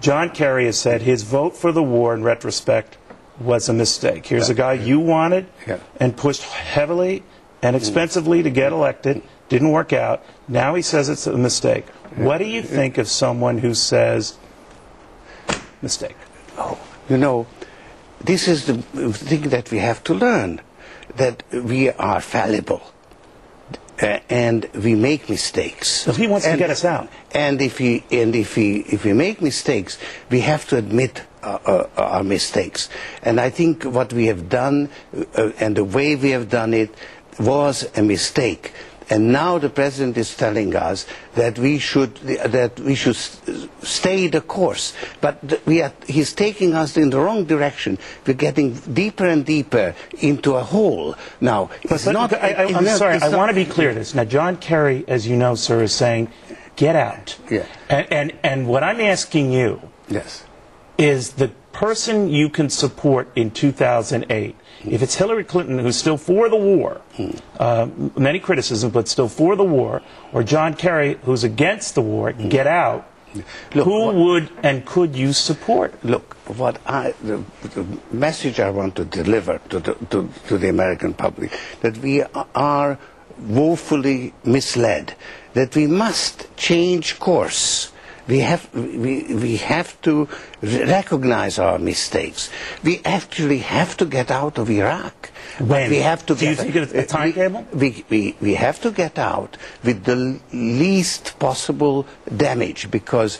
John Kerry has said his vote for the war, in retrospect, was a mistake. Here's a guy you wanted and pushed heavily and expensively to get elected. Didn't work out. Now he says it's a mistake. What do you think of someone who says, mistake? Oh, you know, this is the thing that we have to learn, that we are fallible. And we make mistakes. So he wants to get us out. And if we make mistakes, we have to admit our mistakes. And I think what we have done and the way we have done it was a mistake. And now the president is telling us that we should stay the course. But he's taking us in the wrong direction. We're getting deeper and deeper into a hole. Now, I'm sorry. I want to be clear this. Now, John Kerry, as you know, sir, is saying, get out. Yeah. And what I'm asking you is the person you can support in 2008. If it's Hillary Clinton, who's still for the war, many criticisms, but still for the war, or John Kerry, who's against the war, get out, look, who would and could you support? Look, the message I want to deliver to the American public, that we are woefully misled, that we must change course. We have to recognize our mistakes. We actually have to get out of Iraq. When? We have to Do you think it's a timetable? We have to get out with the least possible damage, because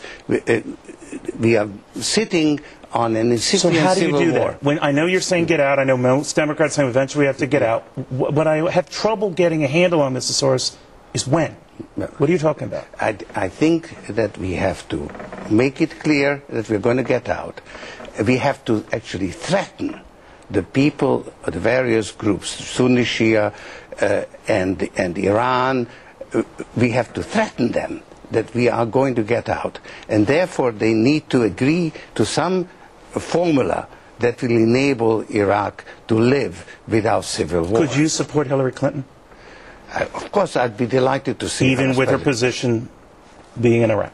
we are sitting on an incipient civil war. So how do you do that? When I know you're saying get out, I know most Democrats saying eventually we have to get out. What I have trouble getting a handle on, Mr. Soros, is when. What are you talking about? I think that we have to make it clear that we're going to get out. We have to actually threaten the people, the various groups, Sunni, Shia, and Iran. We have to threaten them that we are going to get out. And therefore they need to agree to some formula that will enable Iraq to live without civil war. Could you support Hillary Clinton? Of course, I'd be delighted to see even with her position being in Iraq.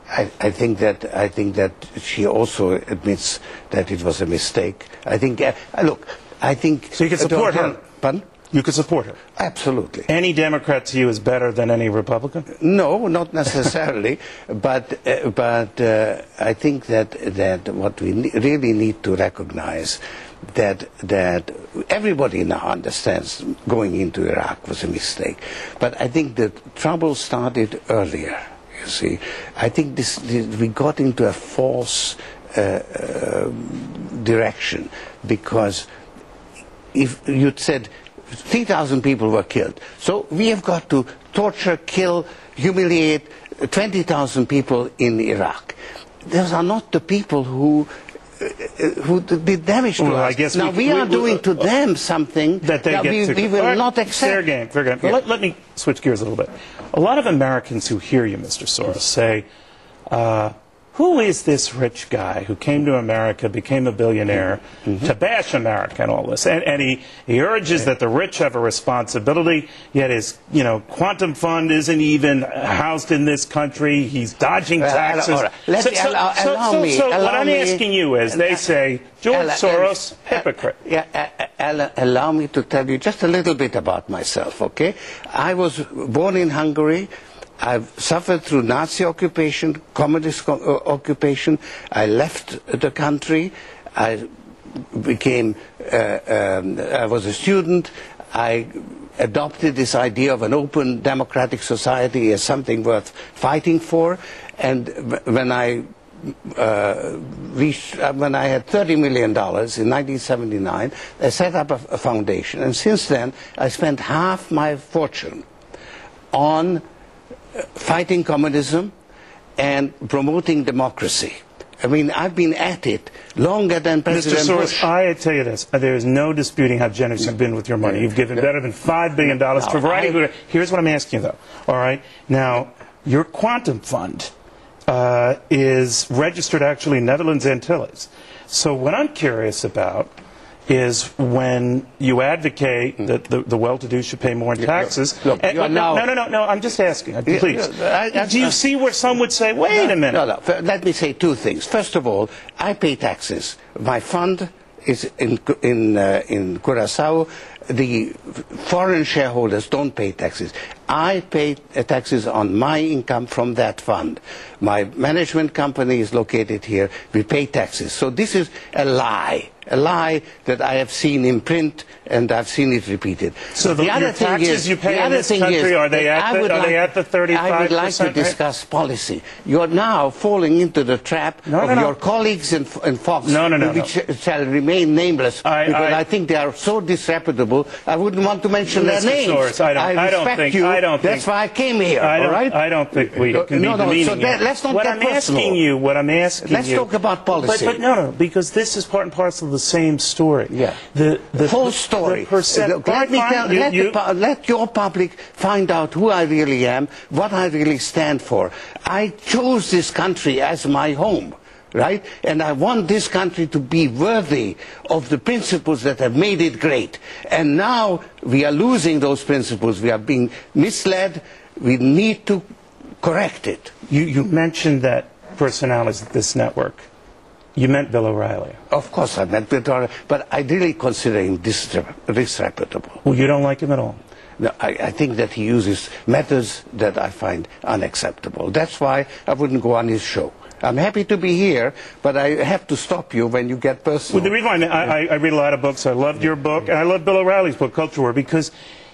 I think that she also admits that it was a mistake. I think. Look, I think. So you can support her. Pardon? You could support her. Absolutely. Any Democrat to you is better than any Republican? No, not necessarily. but I think that what we really need to recognize, that everybody now understands going into Iraq was a mistake. But I think the trouble started earlier, you see. I think we got into a false direction, because if you'd said 3,000 people were killed, so we have got to torture, kill, humiliate 20,000 people in Iraq. Those are not the people who did damage to us. I guess now we are doing to them something that we will not accept. Fair game, fair game. Yeah. Let me switch gears a little bit. A lot of Americans who hear you, Mr. Soros, say, who is this rich guy who came to America, became a billionaire, to bash America and all this? And he urges that the rich have a responsibility, yet his quantum fund isn't even housed in this country. He's dodging taxes. So what I'm asking you is, they say, George Soros, hypocrite. Allow me to tell you just a little bit about myself, okay? I was born in Hungary. I've suffered through Nazi occupation, communist occupation. I left the country. I was a student. I adopted this idea of an open democratic society as something worth fighting for. And when I had $30 million in 1979, I set up a foundation. And since then, I spent half my fortune on fighting communism and promoting democracy. I mean, I've been at it longer than President Bush. Mr. Soros, I tell you this, there is no disputing how generous you've been with your money. You've given better than $5 billion to a variety of... Here's what I'm asking you, though. All right? Now, your quantum fund is registered actually in Netherlands Antilles. So what I'm curious about is when you advocate that the well-to-do should pay more in taxes. Look, no, I'm just asking. Please. Do you see where some would say, wait a minute? No. Let me say two things. First of all, I pay taxes. My fund is in Curaçao. The foreign shareholders don't pay taxes. I pay taxes on my income from that fund. My management company is located here. We pay taxes. So this is a lie that I have seen in print, and I've seen it repeated. So the other taxes you pay in this country, are they at the 35%? I would like to discuss policy. You're now falling into the trap of your colleagues in Fox, which shall remain nameless, because I think they are so disreputable. I wouldn't want to mention their names. Soros, I respect you. That's why I came here. I don't think we can be demeaning. So let's not get personal. What I'm asking you. Let's talk about policy. But no, because this is part and parcel of the same story. Yeah. The whole story. Let your public find out who I really am, what I really stand for. I chose this country as my home. Right? And I want this country to be worthy of the principles that have made it great. And now we are losing those principles. We are being misled. We need to correct it. You mentioned that personalities of this network. You meant Bill O'Reilly. Of course I meant Bill O'Reilly, but I really consider him disreputable. Well, you don't like him at all? No, I think that he uses methods that I find unacceptable. That's why I wouldn't go on his show. I'm happy to be here, but I have to stop you when you get personal. Well, the reason I read a lot of books, I loved your book, and I love Bill O'Reilly's book, Culture War, because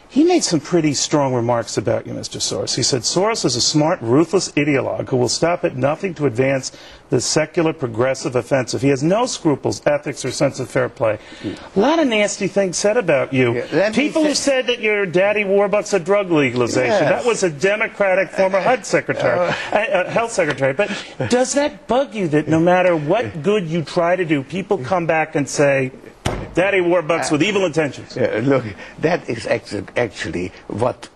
he made some pretty strong remarks about you, Mr. Soros. He said, Soros is a smart, ruthless ideologue who will stop at nothing to advance the secular progressive offensive. He has no scruples, ethics, or sense of fair play. A lot of nasty things said about you. Yeah, people who said that your daddy Warbucks a drug legalization. Yes. That was a Democratic former HUD secretary, health secretary. But does that bug you that no matter what good you try to do, people come back and say, Daddy Warbucks with evil intentions? Look, that is actually what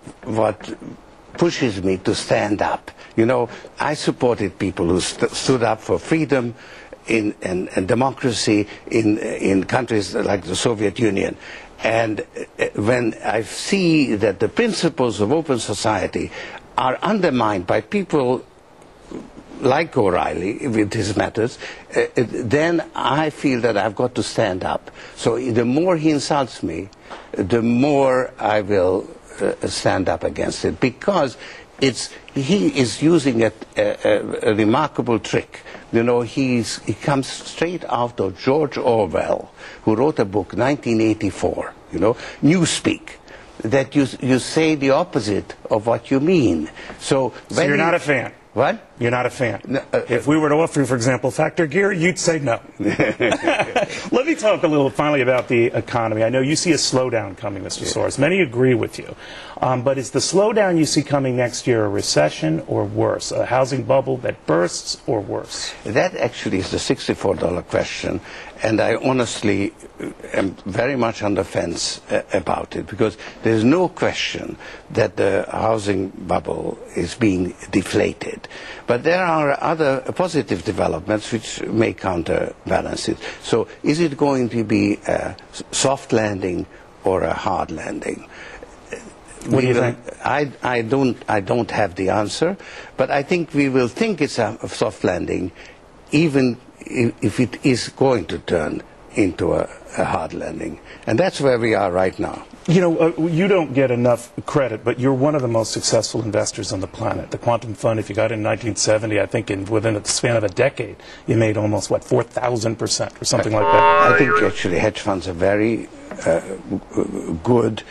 pushes me to stand up. You know, I supported people who stood up for freedom and democracy in countries like the Soviet Union. And when I see that the principles of open society are undermined by people like O'Reilly with his methods, then I feel that I've got to stand up. So the more he insults me, the more I will stand up against it, because he is using a remarkable trick. You know, he comes straight out of George Orwell, who wrote a book, 1984, you know, Newspeak, that you say the opposite of what you mean. So you're not a fan? What? You're not a fan. No, if we were to offer you, for example, Factor Gear, you'd say no. Let me talk a little finally about the economy. I know you see a slowdown coming, Mr. Soros. Many agree with you. But is the slowdown you see coming next year a recession or worse? A housing bubble that bursts or worse? That actually is the $64 question. And I honestly am very much on the fence about it, because there's no question that the housing bubble is being deflated. But there are other positive developments which may counterbalance it. So is it going to be a soft landing or a hard landing? What do you think? I don't have the answer, but I think we will think it's a soft landing, even if it is going to turn into a hard landing. And that's where we are right now. You know, you don't get enough credit, but you're one of the most successful investors on the planet. The Quantum Fund, if you got it in 1970, I think within the span of a decade, you made almost, 4,000% or something like that? I think actually hedge funds are very good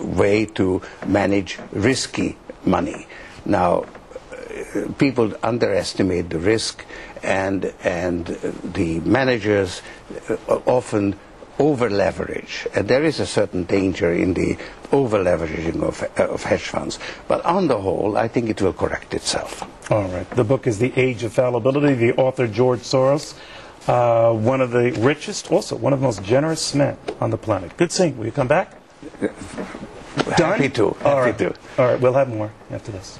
way to manage risky money. Now, people underestimate the risk, and the managers often over-leverage. And there is a certain danger in the over-leveraging of hedge funds. But on the whole, I think it will correct itself. All right. The book is The Age of Fallibility. The author, George Soros, one of the richest, also one of the most generous men on the planet. Good seeing you. Will you come back? Happy to. All right. We'll have more after this.